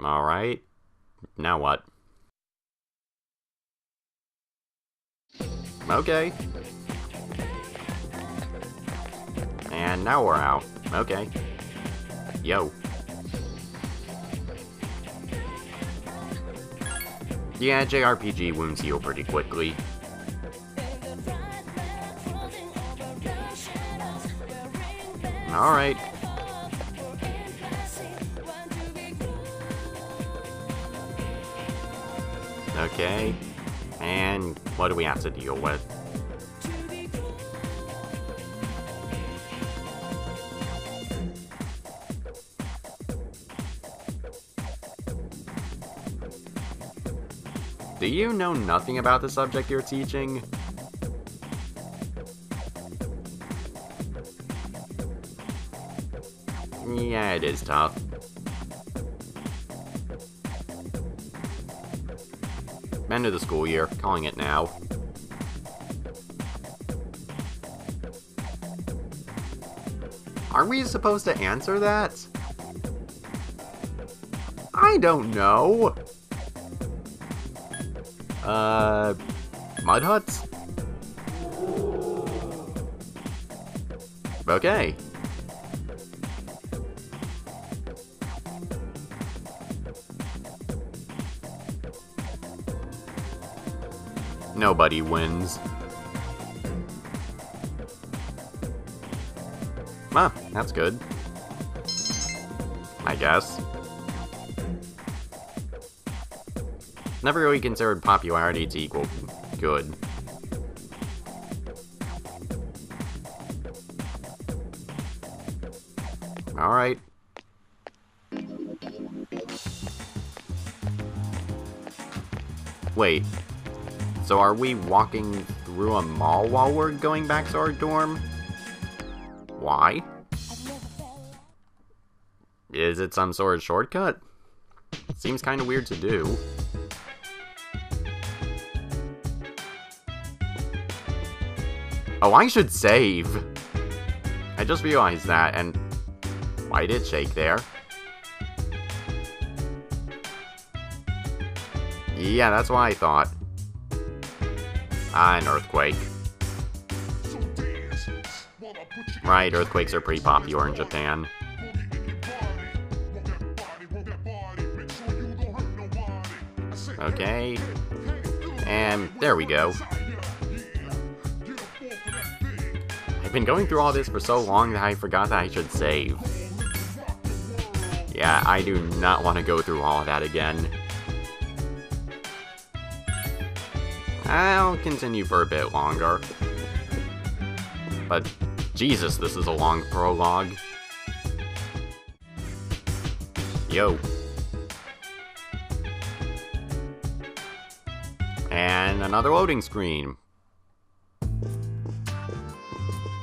Alright. Now what? Okay. And now we're out. Okay. Yo. Yeah, JRPG wounds heal pretty quickly. Alright. Okay. And what do we have to deal with? Do you know nothing about the subject you're teaching? Yeah, it is tough. End of the school year, calling it now. Are we supposed to answer that? I don't know. Mud huts? Okay. Nobody wins. Ah, that's good. I guess. Never really considered popularity to equal good. Alright. Wait. So are we walking through a mall while we're going back to our dorm? Why? Is it some sort of shortcut? Seems kind of weird to do. Oh, I should save! I just realized that, and why did it shake there? Yeah, that's what I thought. Ah, an earthquake. Right, earthquakes are pretty popular in Japan. Okay. And there we go. I've been going through all this for so long that I forgot that I should save. Yeah, I do not want to go through all of that again. I'll continue for a bit longer. But, Jesus, this is a long prologue. Yo. And another loading screen.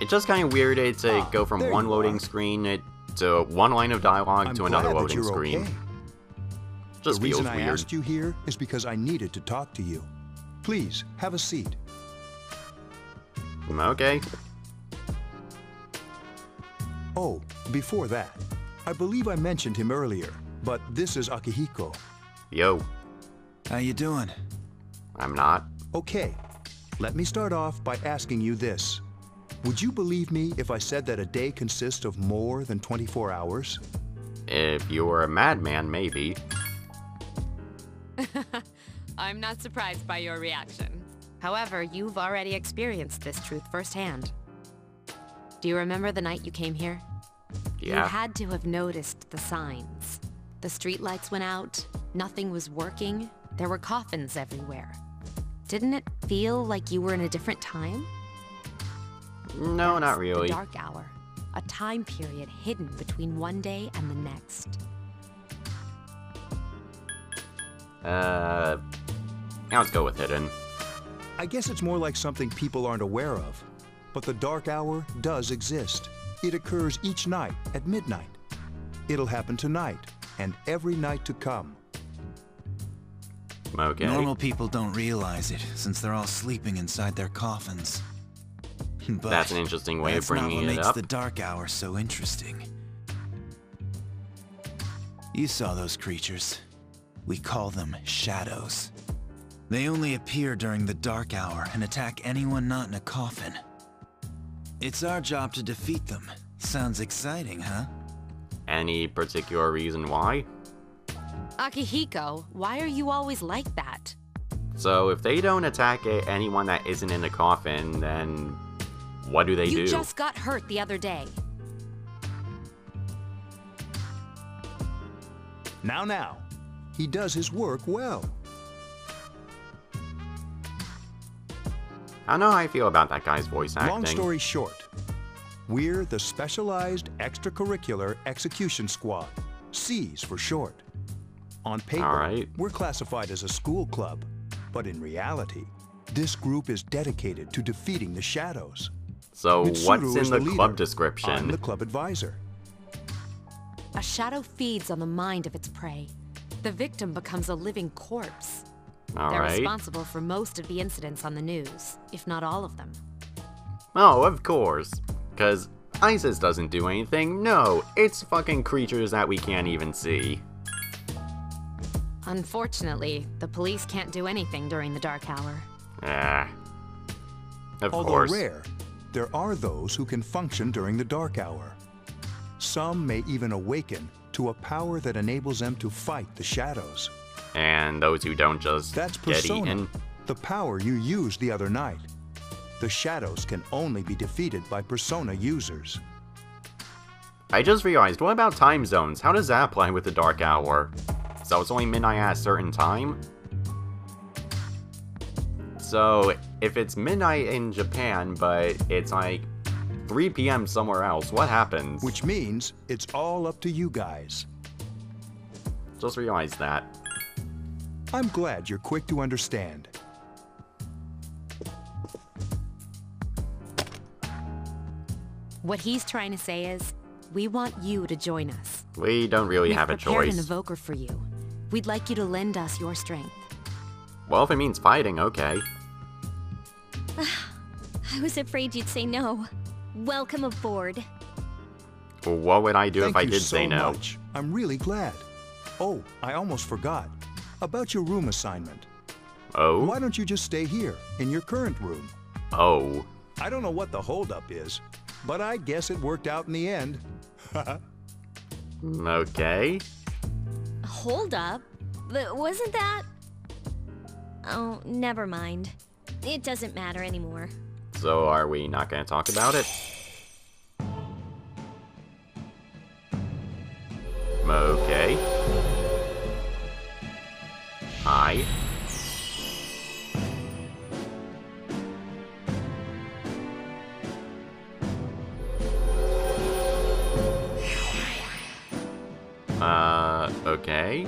It's just kind of weird to go from one loading screen to one line of dialogue to another loading screen. Okay. Just feels weird. The reason I asked you here is because I needed to talk to you. Please, have a seat. Okay. Oh, before that, I believe I mentioned him earlier, but this is Akihiko. Yo. How you doing? I'm not. Okay, let me start off by asking you this. Would you believe me if I said that a day consists of more than 24 hours? If you were a madman, maybe. I'm not surprised by your reaction. However, you've already experienced this truth firsthand. Do you remember the night you came here? Yeah. You had to have noticed the signs. The streetlights went out, nothing was working, there were coffins everywhere. Didn't it feel like you were in a different time? No, That's not really. The dark hour, a time period hidden between one day and the next. Now let's go with hidden. I guess it's more like something people aren't aware of. But the dark hour does exist. It occurs each night at midnight. It'll happen tonight and every night to come. Okay. Normal people don't realize it, since they're all sleeping inside their coffins. But That's an interesting way of bringing that's not what it makes up. the dark hour so interesting. You saw those creatures. We call them shadows. They only appear during the dark hour and attack anyone not in a coffin. It's our job to defeat them. Sounds exciting, huh? Any particular reason why? Akihiko, why are you always like that? So if they don't attack anyone that isn't in the coffin, then what do they do? You just got hurt the other day. Now. He does his work well. I don't know how I feel about that guy's voice acting. Long story short, we're the Specialized Extracurricular Execution Squad, SEAS for short. On paper, Alright. we're classified as a school club, but in reality, this group is dedicated to defeating the shadows. So Mitsuru what's is in the leader. club I'm description? the club advisor. A shadow feeds on the mind of its prey. The victim becomes a living corpse. They're Alright. responsible for most of the incidents on the news, if not all of them. Oh, of course. Because ISIS doesn't do anything. No, it's fucking creatures that we can't even see. Unfortunately, the police can't do anything during the dark hour. Of Although course. rare, there are those who can function during the dark hour. Some may even awaken to a power that enables them to fight the shadows. And those who don't just That's get Persona, eaten. the power you used the other night. The shadows can only be defeated by Persona users. I just realized, what about time zones? How does that apply with the dark hour? So it's only midnight at a certain time? So, if it's midnight in Japan, but it's like 3 PM somewhere else, what happens? Which means it's all up to you guys. Just realized that. I'm glad you're quick to understand. What he's trying to say is, we want you to join us. We don't really We've have a prepared choice. an evoker for you. We'd like you to lend us your strength. Well, if it means fighting, okay. I was afraid you'd say no. Welcome aboard. What would I do Thank if I you did so say no? much. I'm really glad. Oh, I almost forgot. About your room assignment. Oh? Why don't you just stay here, in your current room? Oh. I don't know what the holdup is, but I guess it worked out in the end. Okay. Hold up. Wasn't that... Oh, never mind. It doesn't matter anymore. So are we not going to talk about it? Okay. Hi. Okay.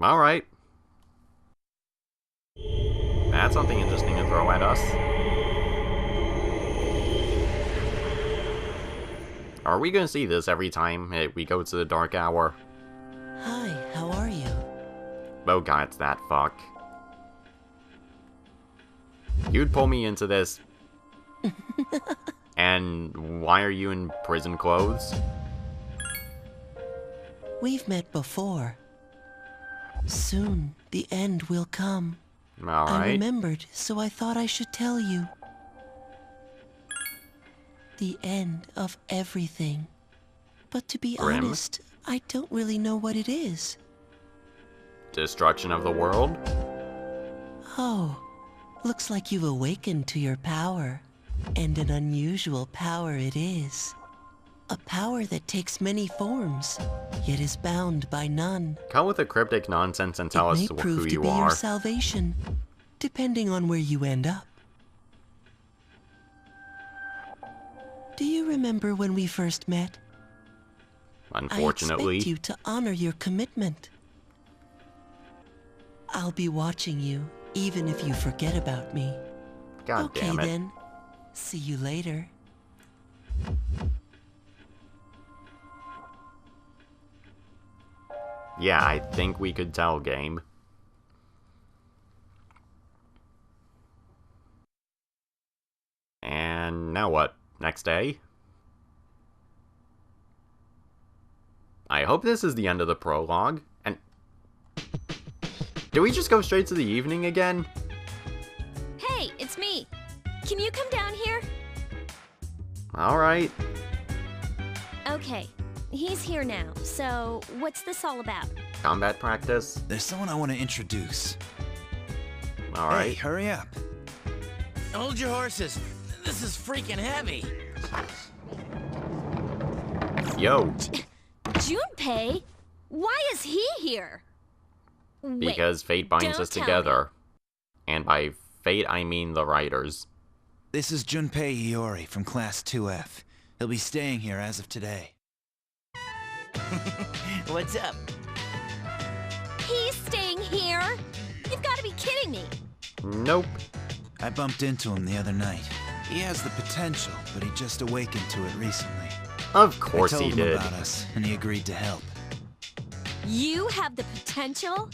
Alright. That's something interesting to throw at us. Are we gonna see this every time we go to the dark hour? Hi, how are you? Oh god, it's that fuck. You'd pull me into this. And why are you in prison clothes? We've met before. Soon, the end will come. I Alright. remembered, so I thought I should tell you. The end of everything. But to be Grim. honest, I don't really know what it is. Destruction of the world? Oh, looks like you've awakened to your power. And an unusual power it is. A power that takes many forms, yet is bound by none. Come with the cryptic nonsense and tell It us may who prove to you be are. your salvation, depending on where you end up. Do you remember when we first met? Unfortunately. I expect you to honor your commitment. I'll be watching you, even if you forget about me. God Okay damn it. then. See you later. Yeah, I think we could tell, game. And now what? Next day? I hope this is the end of the prologue. And do we just go straight to the evening again? Hey, it's me. Can you come down here? Alright. Okay, he's here now. So, what's this all about? Combat practice? There's someone I want to introduce. Hey, Alright. hurry up. Hold your horses. This is freaking heavy. Yo. Junpei? Why is he here? Wait, Because fate binds don't us tell together. And by fate, I mean the writers. This is Junpei Iori from Class 2F. He'll be staying here as of today. What's up? He's staying here? You've got to be kidding me. Nope. I bumped into him the other night. He has the potential, but he just awakened to it recently. Of I course told he him did. about us, and he agreed to help. You have the potential?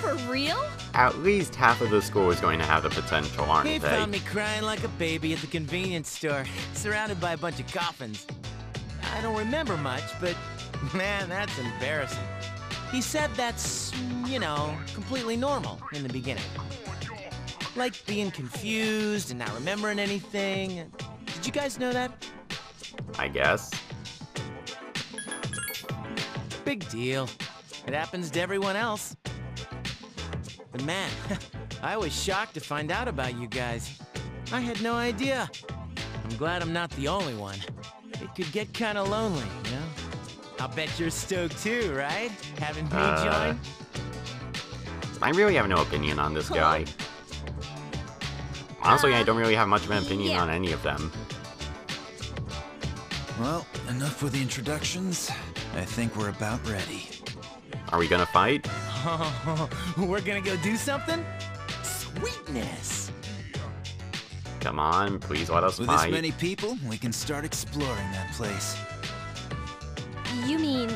For real? At least half of the school is going to have the potential, aren't He they? found me crying like a baby at the convenience store, surrounded by a bunch of coffins. I don't remember much, but man, that's embarrassing. He said that's, you know, completely normal in the beginning. Like being confused and not remembering anything. Did you guys know that? I guess. Big deal. It happens to everyone else. But man, I was shocked to find out about you guys. I had no idea. I'm glad I'm not the only one. It could get kind of lonely, you know? I'll bet you're stoked too, right? Having me join? I really have no opinion on this guy. Honestly, I don't really have much of an opinion yeah. on any of them. Well, enough with the introductions. I think we're about ready. Are we gonna fight? Oh, we're gonna go do something? Sweetness! Come on, please let us With fight. this many people, we can start exploring that place. You mean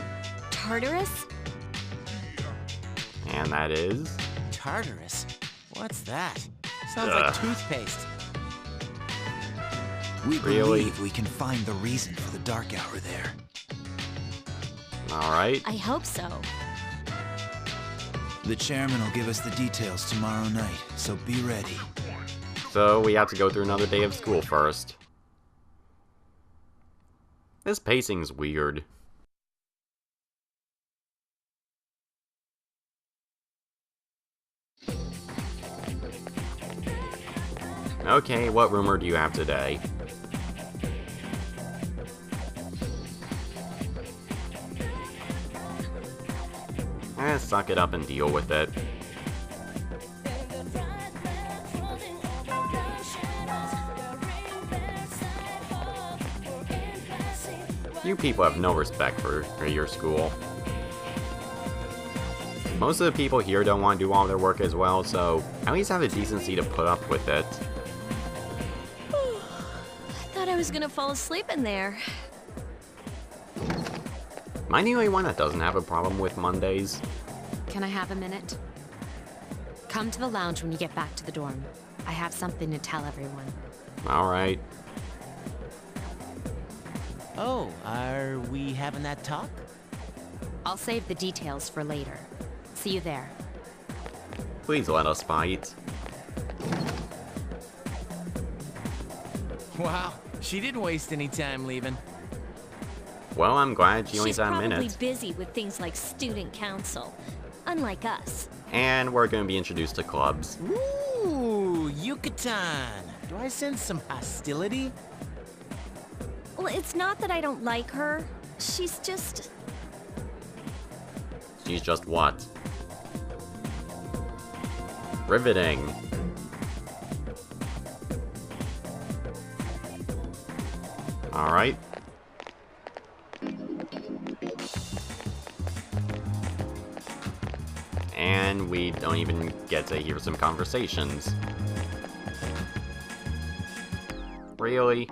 Tartarus? And that is... Tartarus? What's that? Sounds like Ugh. toothpaste. We Really? believe we can find the reason for the dark hour there. Alright. I hope so. The chairman will give us the details tomorrow night, so be ready. So we have to go through another day of school first. This pacing's weird. Okay, what rumor do you have today? Suck it up and deal with it. You people have no respect for your school. Most of the people here don't want to do all their work as well, so at least have the decency to put up with it. I thought I was gonna fall asleep in there. Am I the only one that doesn't have a problem with Mondays? Can I have a minute? Come to the lounge when you get back to the dorm. I have something to tell everyone. Alright. Oh, are we having that talk? I'll save the details for later. See you there. Please let us fight. Wow, she didn't waste any time leaving. Well, I'm glad she only She's said a probably minute. busy with things like student council, unlike us. And we're going to be introduced to clubs. Ooh, Yucatan. Do I sense some hostility? Well, it's not that I don't like her. She's just... She's just what? Riveting. Alright. And we don't even get to hear some conversations. Really?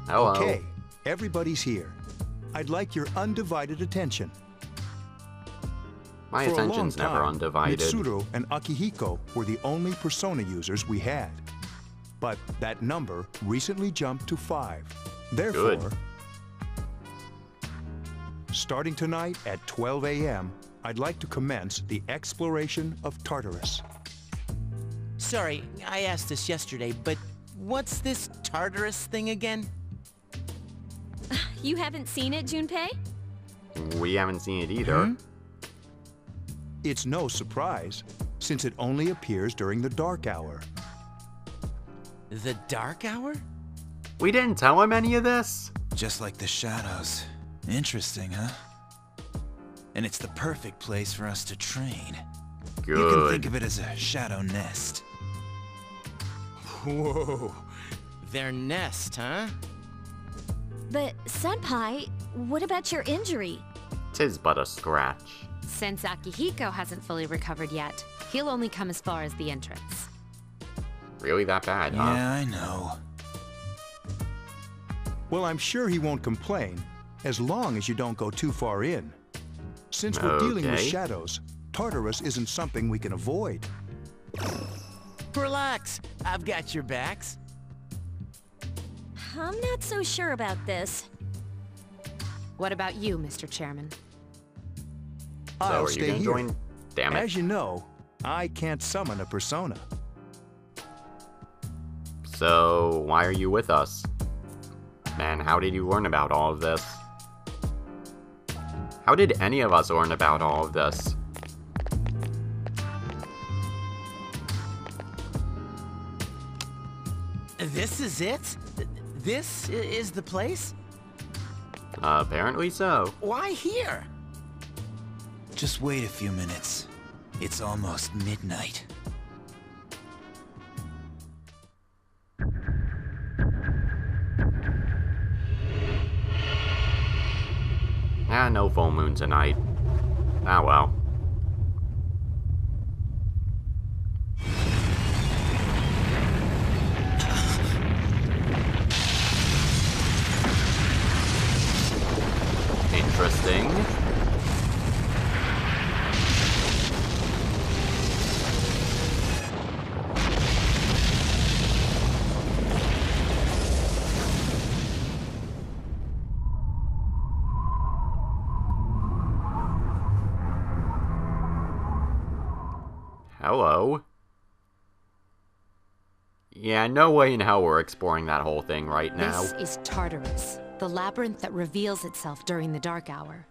Hello. Okay, everybody's here. I'd like your undivided attention. My For a long attention's never time, undivided. Mitsuru and Akihiko were the only Persona users we had. But that number recently jumped to 5. Therefore, Good. starting tonight at 12 a.m., I'd like to commence the exploration of Tartarus. Sorry, I asked this yesterday, but what's this Tartarus thing again? You haven't seen it, Junpei? We haven't seen it either. It's no surprise, since it only appears during the dark hour. The Dark Hour? We didn't tell him any of this? Just like the shadows. Interesting, huh? And it's the perfect place for us to train. You can think Good. of it as a shadow nest. Whoa. Their nest, huh? But, Senpai, what about your injury? Tis but a scratch. Since Akihiko hasn't fully recovered yet, he'll only come as far as the entrance. Really that bad, huh? Yeah, I know. Well, I'm sure he won't complain, as long as you don't go too far in. Since we're dealing with Okay. shadows, Tartarus isn't something we can avoid. Relax, I've got your backs. I'm not so sure about this. What about you, Mr. Chairman? So I'll are you stay gonna here. join? Damn it. As you know, I can't summon a persona. So, why are you with us? Man, how did you learn about all of this? How did any of us learn about all of this? This is it? This is the place? Apparently so. Why here? Just wait a few minutes. It's almost midnight. Ah, no full moon tonight. Ah well. Interesting. Hello. Yeah, no way in hell we're exploring that whole thing right now. This is Tartarus, the labyrinth that reveals itself during the dark hour.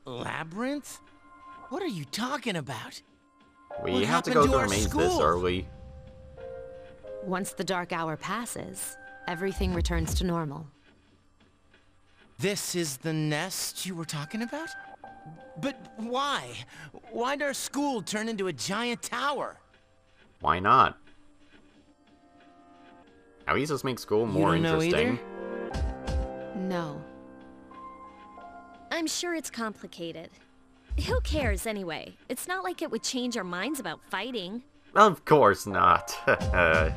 Labyrinth? What are you talking about? We What have to happened go to through our a maze this school? early. Once the dark hour passes, everything returns to normal. This is the nest you were talking about? But why? Why'd our school turn into a giant tower? Why not? At least this makes school more don't know interesting. No. I'm sure it's complicated. Who cares anyway? It's not like it would change our minds about fighting. Of course not.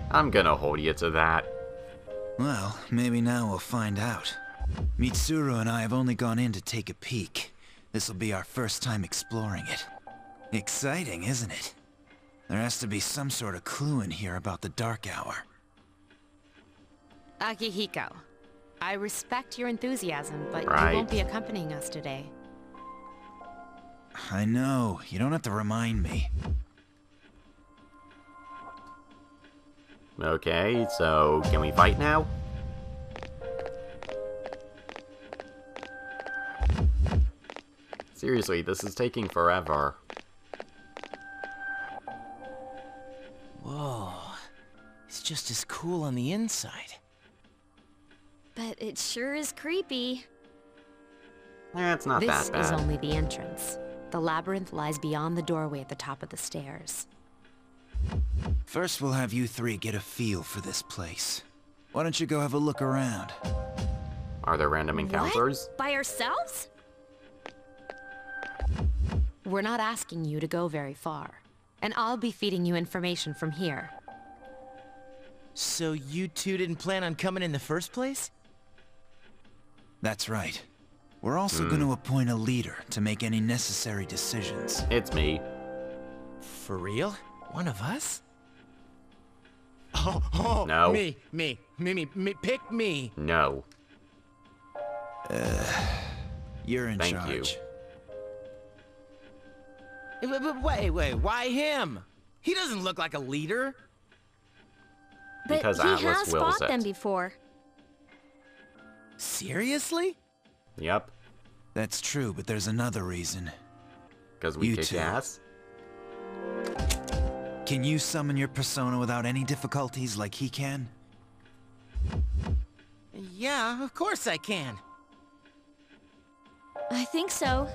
I'm gonna hold you to that. Well, maybe now we'll find out. Mitsuru and I have only gone in to take a peek. This'll be our first time exploring it. Exciting, isn't it? There has to be some sort of clue in here about the Dark Hour. Akihiko, I respect your enthusiasm, but Right. you won't be accompanying us today. I know, you don't have to remind me. Okay, so can we fight now? Seriously, this is taking forever. Whoa. It's just as cool on the inside. But it sure is creepy. It's not This that is bad. only the entrance. The labyrinth lies beyond the doorway at the top of the stairs. First, we'll have you three get a feel for this place. Why don't you go have a look around? Are there random encounters? What? By ourselves? We're not asking you to go very far, and I'll be feeding you information from here. So you two didn't plan on coming in the first place? That's right. We're also going to appoint a leader to make any necessary decisions. It's me. For real? One of us? Oh, No. Me, pick me. No. You're in Thank charge. But wait, why him? He doesn't look like a leader. But Because he Atlas has wills fought them it. before. Seriously? Yep. That's true, but there's another reason. Because we You kick too. ass. Can you summon your persona without any difficulties like he can? Yeah, of course I can. I think so.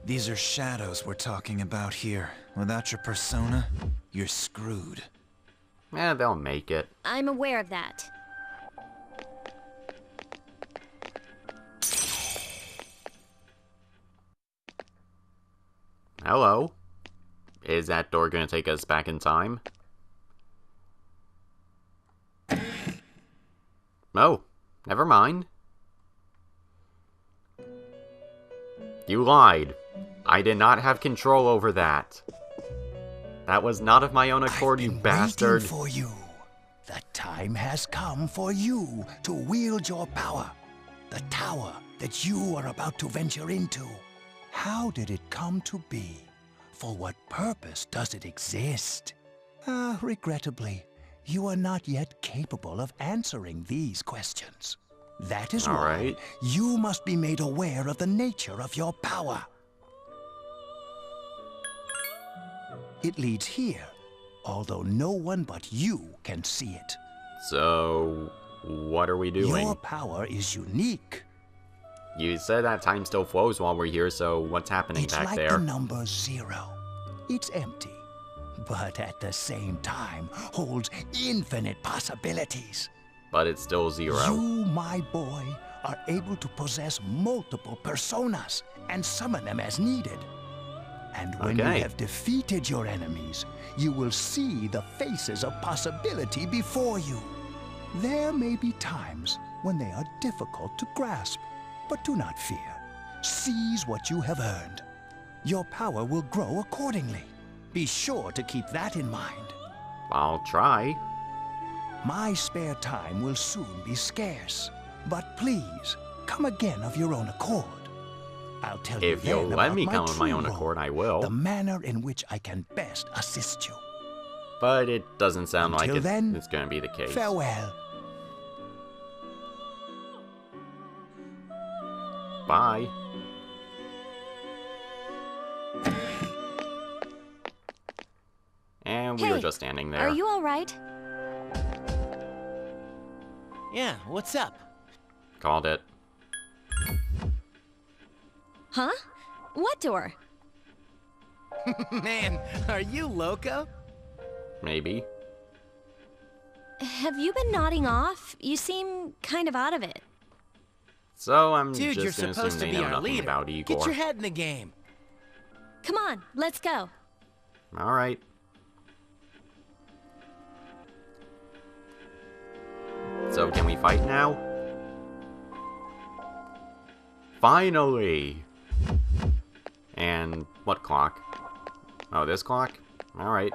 These are shadows we're talking about here. Without your persona, you're screwed. Eh, they'll make it. I'm aware of that. Hello? Is that door gonna take us back in time? Oh, never mind. You lied. I did not have control over that. That was not of my own accord, you bastard. Waiting for you. The time has come for you to wield your power. The tower that you are about to venture into. How did it come to be? For what purpose does it exist? Regrettably, you are not yet capable of answering these questions. That is All why right. you must be made aware of the nature of your power. It leads here, although no one but you can see it. So, what are we doing? Your power is unique. You said that time still flows while we're here, so what's happening It's back like there? the number 0. It's empty, but at the same time holds infinite possibilities. But it's still 0. You, my boy, are able to possess multiple personas and summon them as needed. And when Okay. you have defeated your enemies, you will see the faces of possibility before you. There may be times when they are difficult to grasp, but do not fear. Seize what you have earned. Your power will grow accordingly. Be sure to keep that in mind. I'll try. My spare time will soon be scarce, but please, come again of your own accord. I'll tell you If you'll then let about me my come of my true own role, accord, I will. the manner in which I can best assist you. But it doesn't sound like Until then, it's gonna be the case. Farewell. Bye. And we were Hey, just standing there. Are you all right? Yeah, what's up? Called it. Huh? What door? Man, are you loco? Maybe. Have you been nodding off? You seem kind of out of it. So I'm Dude, you're just gonna supposed assume to they be know our nothing leader. about Igor. Get your head in the game. Come on, let's go. Alright. So can we fight now? Finally! And what clock? Oh, this clock? Alright.